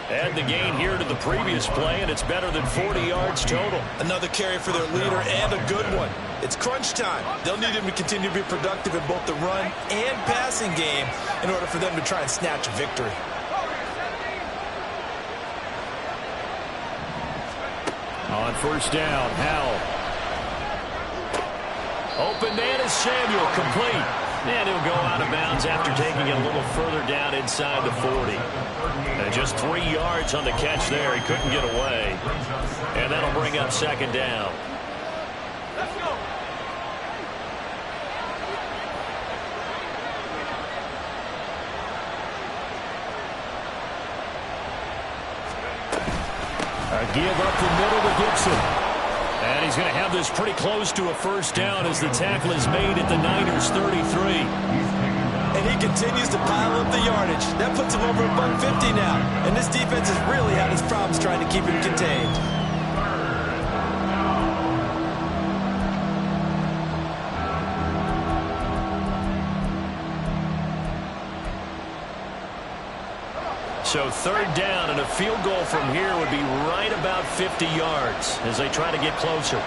Speaker 2: Add the gain here to the previous play, and it's better than 40 yards total.
Speaker 5: Another carry for their leader, and a good one. It's crunch time. They'll need him to continue to be productive in both the run and passing game in order for them to try and snatch a victory.
Speaker 2: On first down, Howell. Open man is Samuel, complete. And he'll go out of bounds after taking it a little further down inside the 40. And just 3 yards on the catch there. He couldn't get away. And that'll bring up second down.
Speaker 3: Let's go.
Speaker 2: A give up the middle to Gibson. And he's going to have this pretty close to a first down as the tackle is made at the Niners' 33.
Speaker 5: And he continues to pile up the yardage. That puts him over above 50 now. And this defense has really had its problems trying to keep him contained.
Speaker 2: So third down, and a field goal from here would be right about 50 yards as they try to get closer.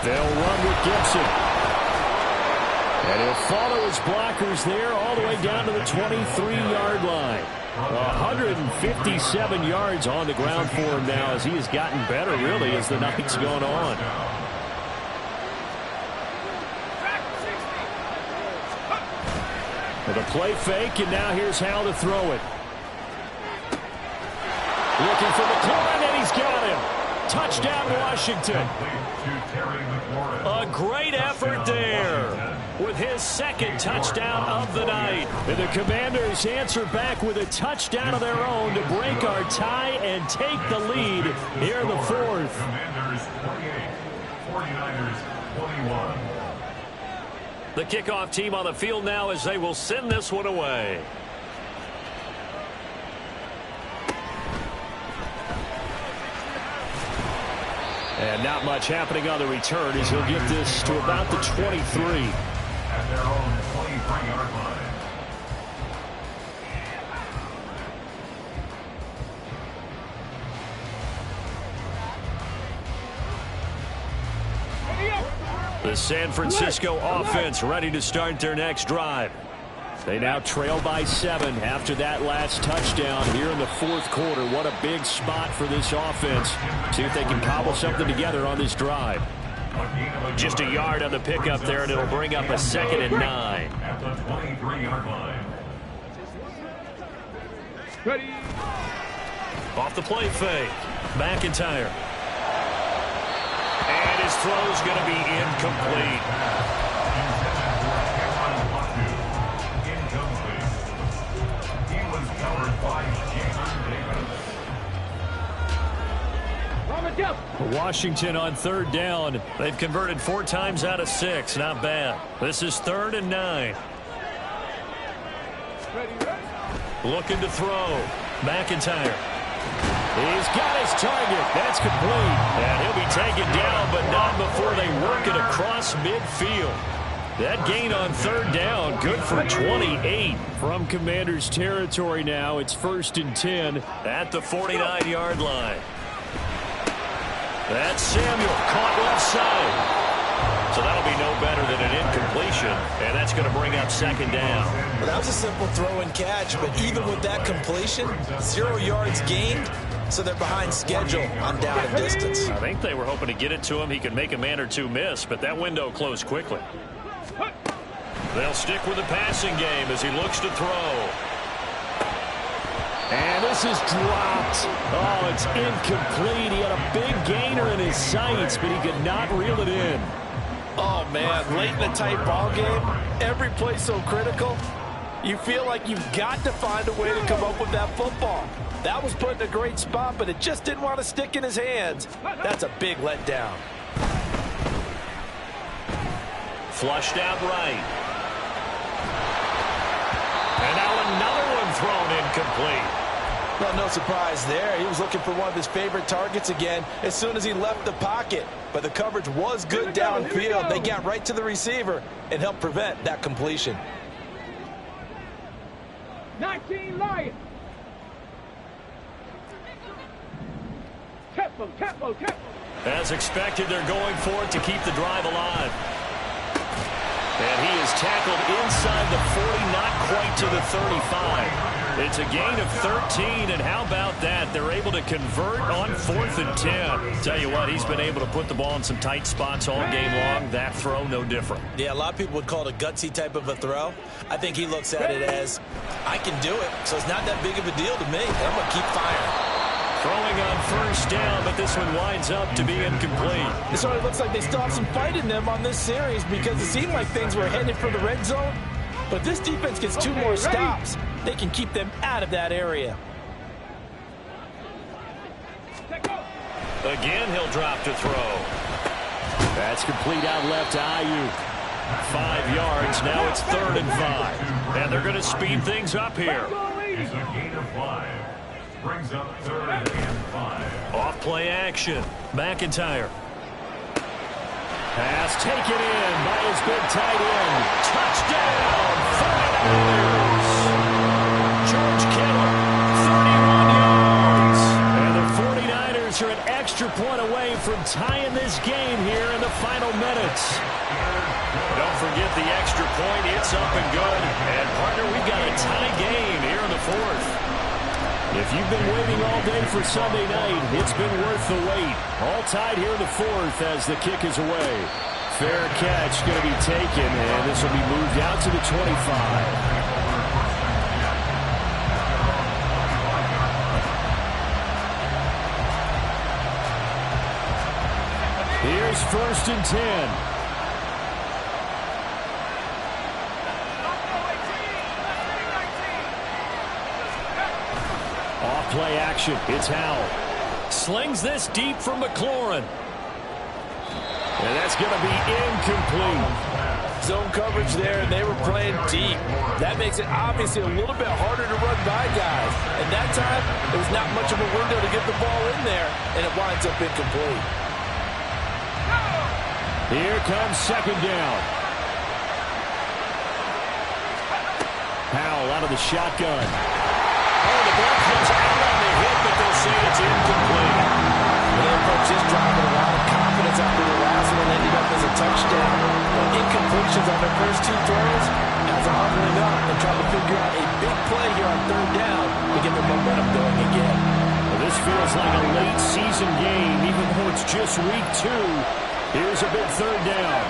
Speaker 2: They'll run with Gibson. And he'll follow his blockers there all the way down to the 23-yard line. 157 yards on the ground for him now as he has gotten better, really, as the night's gone on. With a play fake, and now here's how to throw it. Looking for McLaurin, and he's got him. Touchdown, Washington. A great effort there with his second touchdown of the night. And the Commanders answer back with a touchdown of their own to break our tie and take the lead here in the fourth.
Speaker 6: Commanders 28, 49ers 21.
Speaker 2: The kickoff team on the field now as they will send this one away. And not much happening on the return as he'll get this to about the 23.
Speaker 6: At their own 23-yard line.
Speaker 2: The San Francisco offense ready to start their next drive. They now trail by 7 after that last touchdown here in the fourth quarter. What a big spot for this offense. See if they can cobble something together on this drive. Just a yard on the pickup there, and it'll bring up a 2nd and 9.
Speaker 6: At the 23-yard line.
Speaker 3: Ready.
Speaker 2: Off the play fake. McIntyre. And his throw's going to be incomplete.
Speaker 6: He was covered by Davis.
Speaker 2: Washington on third down. They've converted 4 times out of 6. Not bad. This is 3rd and 9. Looking to throw. McIntyre. He's got his target. That's complete. And he'll be taken down, but not before they work it across midfield. That gain on third down, good for 28 from Commanders territory now. It's 1st and 10 at the 49-yard line. That's Samuel, caught left side. So that'll be no better than an incompletion, and that's going to bring up 2nd down.
Speaker 5: Well, that was a simple throw and catch, but even with that completion, 0 yards gained, so they're behind schedule on down and distance.
Speaker 2: I think they were hoping to get it to him. He could make a man or two miss, but that window closed quickly. They'll stick with the passing game as he looks to throw.
Speaker 4: And this is dropped. Oh, it's incomplete. He had a big gainer in his sights, but he could not reel it in.
Speaker 7: Oh, man, late in a tight ball game, every play so critical, you feel like you've got to find a way to come up with that football. That was put in a great spot, but it just didn't want to stick in his hands. That's a big letdown.
Speaker 2: Flushed out right. And now another one thrown incomplete.
Speaker 7: Well, no surprise there. He was looking for one of his favorite targets again as soon as he left the pocket. But the coverage was good downfield. They got right to the receiver and helped prevent that completion.
Speaker 3: 19 Lions. Tempo.
Speaker 2: As expected, they're going for it to keep the drive alive. And he is tackled inside the 40, not quite to the 35. It's a gain of 13, and how about that? They're able to convert on 4th and 10. Tell you what, he's been able to put the ball in some tight spots all game long. That throw, no different.
Speaker 5: Yeah, a lot of people would call it a gutsy type of a throw. I think he looks at it as, I can do it, so it's not that big of a deal to me, and I'm going to keep firing.
Speaker 2: Throwing on 1st down, but this one winds up to be incomplete.
Speaker 7: It sort of looks like they still have some fight in them on this series because it seemed like things were headed for the red zone. But this defense gets 2 more stops. They can keep them out of that area.
Speaker 2: Again, he'll drop to throw.
Speaker 4: That's complete out left to Ayuk.
Speaker 2: 5 yards. Now it's 3rd and 5. And they're going to speed things up here.
Speaker 6: Is a gain of 5. Brings up 3rd and 5.
Speaker 2: Off play action. McIntyre. Pass taken in by his big tight end. Touchdown, 49ers. George Kittle, 31 yards. And the 49ers are an extra point away from tying this game here in the final minutes. Don't forget the extra point. It's up and good. And, partner, we've got a tie game here in the 4th. If you've been waiting all day for Sunday night, it's been worth the wait. All tied here in the 4th as the kick is away. Fair catch going to be taken, and this will be moved out to the 25. Here's 1st and 10. Play action. It's Howell. Slings this deep from McLaurin. And that's going to be incomplete.
Speaker 7: Zone coverage there, and they were playing deep. That makes it obviously a little bit harder to run by guys. And that time, there was not much of a window to get the ball in there, and it winds up incomplete.
Speaker 4: Here comes 2nd down. Howell out of the shotgun.
Speaker 2: Oh, the ball comes out on the hit, but they'll say it's incomplete.
Speaker 7: Their coach is driving a lot of confidence after the last one ended up as a touchdown. Incompletions on their first 2 throws has them huddling up and trying to figure out a big play here on 3rd down to get the momentum going again.
Speaker 4: Well, this feels like a late season game, even though it's just week 2. Here's a big 3rd down.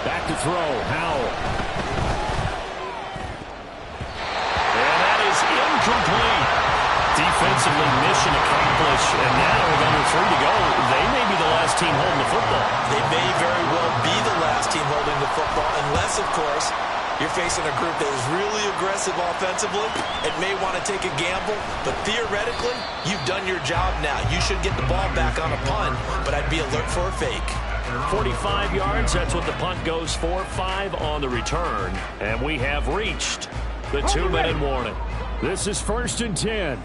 Speaker 4: Back to throw, Howell.
Speaker 2: And that is incomplete. Defensively, mission accomplished. And now with under 3 to go, they may be the last team holding the football.
Speaker 5: They may very well be the last team holding the football, unless, of course, you're facing a group that is really aggressive offensively and may want to take a gamble. But theoretically, you've done your job now. You should get the ball back on a punt, but I'd be alert for a fake.
Speaker 2: 45 yards, that's what the punt goes for. 5 on the return. And we have reached the 2-minute warning.
Speaker 4: This is 1st and 10.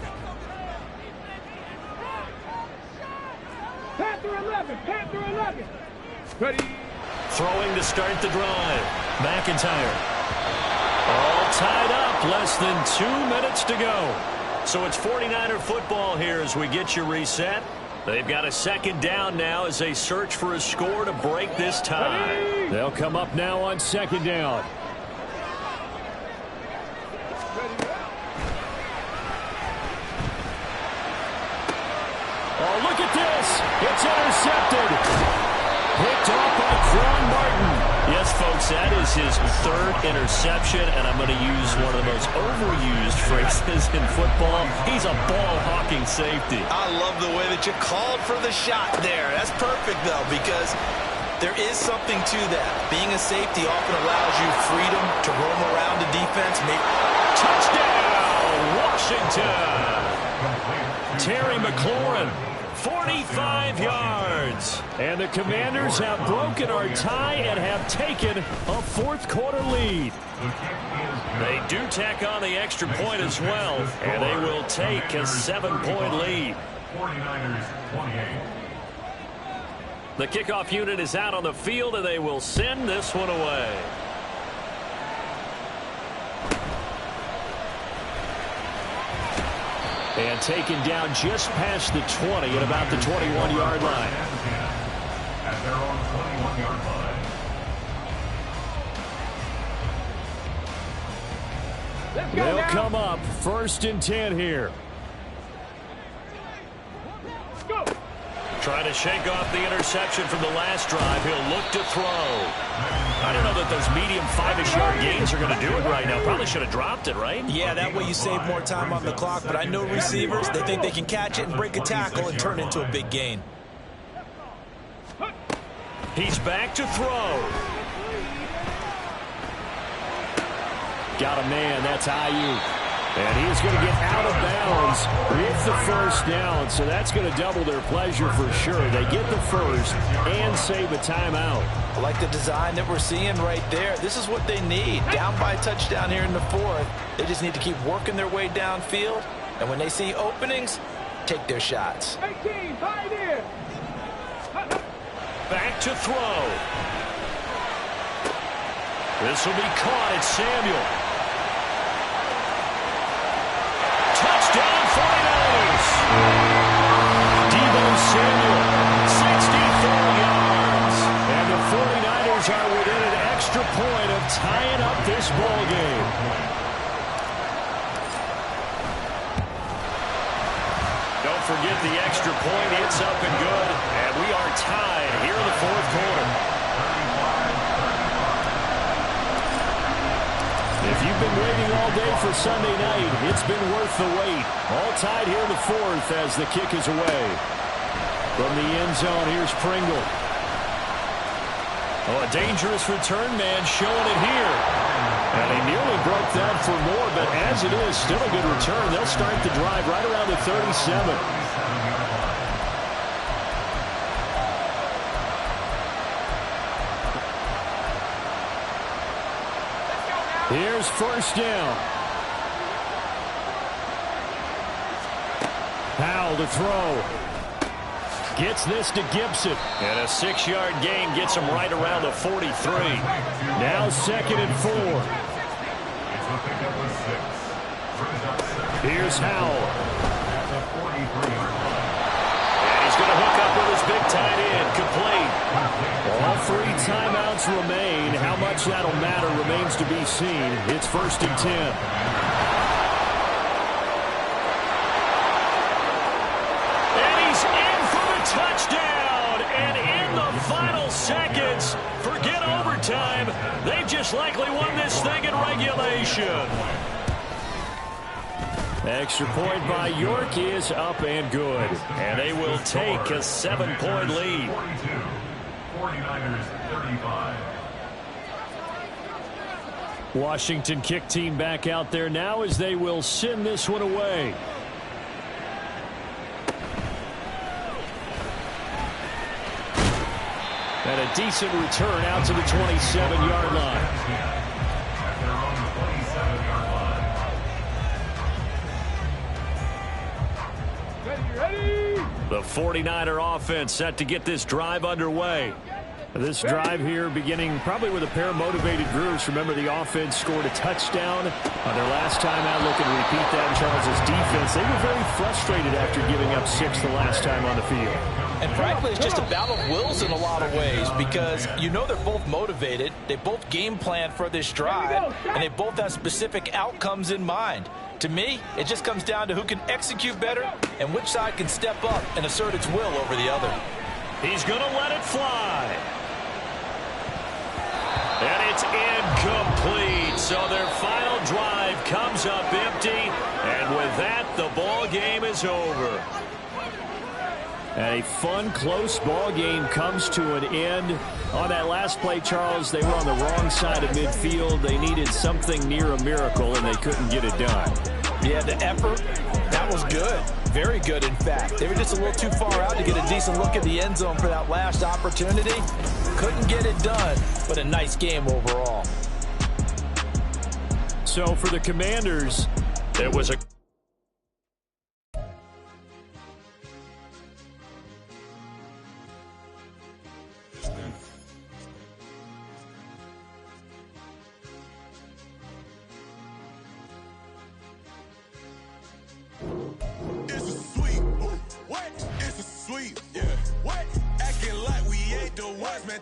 Speaker 3: Panther 11. Ready.
Speaker 2: Throwing to start the drive. McIntyre. All tied up. Less than 2 minutes to go. So it's 49er football here as we get you reset. They've got a 2nd down now as they search for a score to break this tie.
Speaker 4: They'll come up now on 2nd down.
Speaker 2: Oh, look at this. It's intercepted. is his 3rd interception, and I'm going to use one of the most overused phrases in football. He's a ball-hawking safety.
Speaker 5: I love the way that you called for the shot there. That's perfect, though, because there is something to that. Being a safety often allows you freedom to roam around the defense.
Speaker 2: Touchdown, Washington! Terry McLaurin, 45 yards. And the Commanders have broken our tie and have taken a 4th quarter lead. They do tack on the extra point as well, and they will take a 7-point lead.
Speaker 6: 49ers 28.
Speaker 2: The kickoff unit is out on the field, and they will send this one away. And taken down just past the 20 at about the 21-yard line.
Speaker 6: At their own 21-yard line.
Speaker 2: They'll come up 1st and 10 here.
Speaker 3: Go.
Speaker 2: Trying to shake off the interception from the last drive. He'll look to throw. I don't know that those medium 5-ish yard gains are going to do it right now. Probably should have dropped it, right?
Speaker 5: Yeah, that way you save more time on the clock. But I know receivers, they think they can catch it and break a tackle and turn it into a big gain.
Speaker 2: He's back to throw. Got a man. That's Ayuk. And he's going to get out of bounds with the 1st down. So that's going to double their pleasure for sure. They get the 1st and save a timeout.
Speaker 5: I like the design that we're seeing right there. This is what they need. Down by a touchdown here in the 4th. They just need to keep working their way downfield. And when they see openings, take their shots.
Speaker 3: 18, pioneer.
Speaker 2: Back to throw. This will be caught. It's Samuel. Touchdown 49ers. Deebo Samuel, 64 yards. And the 49ers are within an extra point of tying up this ball game. Don't forget the extra point. It's up and good. And we are tied here in the 4th quarter. If you've been waiting all day for Sunday night, it's been worth the wait. All tied here in the 4th as the kick is away. From the end zone, here's Pringle. Oh, a dangerous return man showing it here. And he nearly broke that for more, but as it is, still a good return. They'll start the drive right around the 37. Here's 1st down. Powell to throw. Gets this to Gibson. And a 6-yard gain gets him right around the 43. Now 2nd and 4. Here's Howell. And he's going to hook up with his big tight end. Complete. All 3 timeouts remain. How much that'll matter remains to be seen. It's 1st and 10. Touchdown! And in the final seconds, forget overtime. They've just likely won this thing in regulation. Extra point by York is up and good. And they will take a 7-point lead.
Speaker 6: 49ers 35.
Speaker 2: Washington kick team back out there now as they will send this one away. And a decent return out to the 27-yard line.
Speaker 6: At their own 27-yard line.
Speaker 3: Ready.
Speaker 2: The 49er offense set to get this drive underway. This drive here beginning probably with a pair of motivated groups. Remember, the offense scored a touchdown on their last time out. Looking to repeat that in Charles's defense. They were very frustrated after giving up 6 the last time on the field.
Speaker 5: And frankly, it's just a battle of wills in a lot of ways because you know they're both motivated. They both game plan for this drive, and they both have specific outcomes in mind. To me, it just comes down to who can execute better and which side can step up and assert its will over the other.
Speaker 2: He's going to let it fly. And it's incomplete. So their final drive comes up empty. And with that, the ball game is over. And a fun, close ball game comes to an end. On that last play, Charles, they were on the wrong side of midfield. They needed something near a miracle, and they couldn't get it done.
Speaker 7: Yeah, the effort, that was good. Very good, in fact. They were just a little too far out to get a decent look at the end zone for that last opportunity. Couldn't get it done, but a nice game overall.
Speaker 2: So for the Commanders, it was a...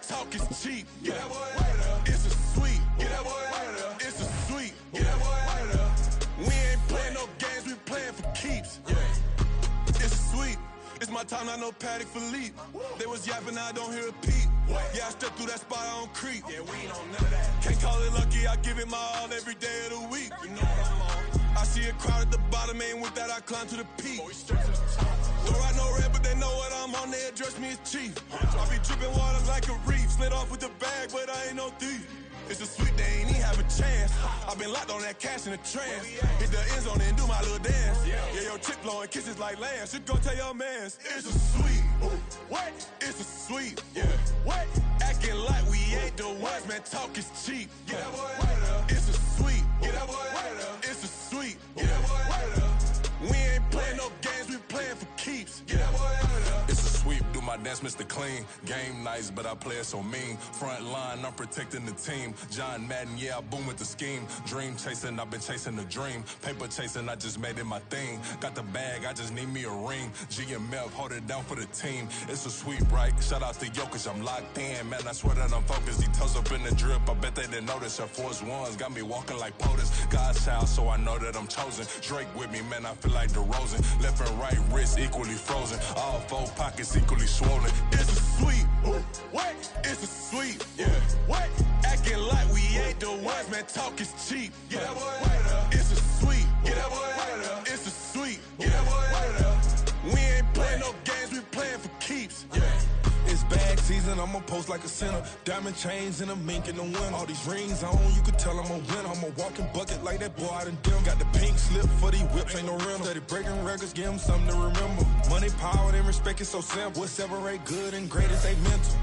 Speaker 1: Talk is cheap. Get that boy out of there. It's a sweep. Get that boy out of there. It's a sweep. Get that boy out of there. We ain't playing no games. We playing for keeps. Yeah. It's a sweep. It's my time. I know Patty Philippe. They was yapping. I don't hear a peep. Yeah, I stepped through that spot. I don't creep. Yeah, we ain't on none of that. Can't call it lucky. I give it my all every day of the week. You know what I'm on. I see a crowd at the bottom. And with that, I climb to the peak. Don't ride no red, but they know what I'm on. They address me as chief. I be dripping water like a reef. Slid off with the bag, but I ain't no thief. It's a sweet, they ain't even have a chance. I've been locked on that cash in a trance. Hit the end zone and do my little dance. Yeah, your chick blowing kisses like lambs. Should go tell your mans. It's a sweet. What? It's a sweet. Yeah. What? Acting like we ain't the ones, man. Talk is cheap. Get that boy out of there. It's a sweet. Get that boy out of there. It's a sweet. Get that boy out of there. We ain't playing no games, we playing for keeps. Get that boy out of there.
Speaker 8: It's a sweep, do my dance, Mr. Clean. Game nice, but I play it so mean. Front line, I'm protecting the team. John Madden, yeah, I boom with the scheme. Dream chasing, I've been chasing the dream. Paper chasing, I just made it my thing. Got the bag, I just need me a ring. GMF, hold it down for the team. It's a sweep, right? Shout out to Jokic, I'm locked in. Man, I swear that I'm focused. He toes up in the drip, I bet they didn't notice. Air Force Ones got me walking like POTUS. God's child, so I know that I'm chosen. Drake with me, man, I feel like DeRozan. Left and right wrist equally frozen. All four pockets equally swollen.
Speaker 1: It's a sweep. What? It's a sweep. Yeah. What? Acting like we ain't the ones, man. Talk is cheap. Get that boy out of there. It's a sweep. Get that boy out of there. It's a sweep. Get that boy out of there. We ain't playing no games, we playing for keeps. Yeah.
Speaker 9: It's bag season, I'ma post like a sinner. Diamond chains and a mink in the wind. All these rings on, you could tell I'm a winner. I'm a walking bucket like that boy out in dim. Got the pink slip for these whips, ain't no rental. Steady breaking records, give them something to remember. Money, power, and respect is so simple. What separate good and great is they mental.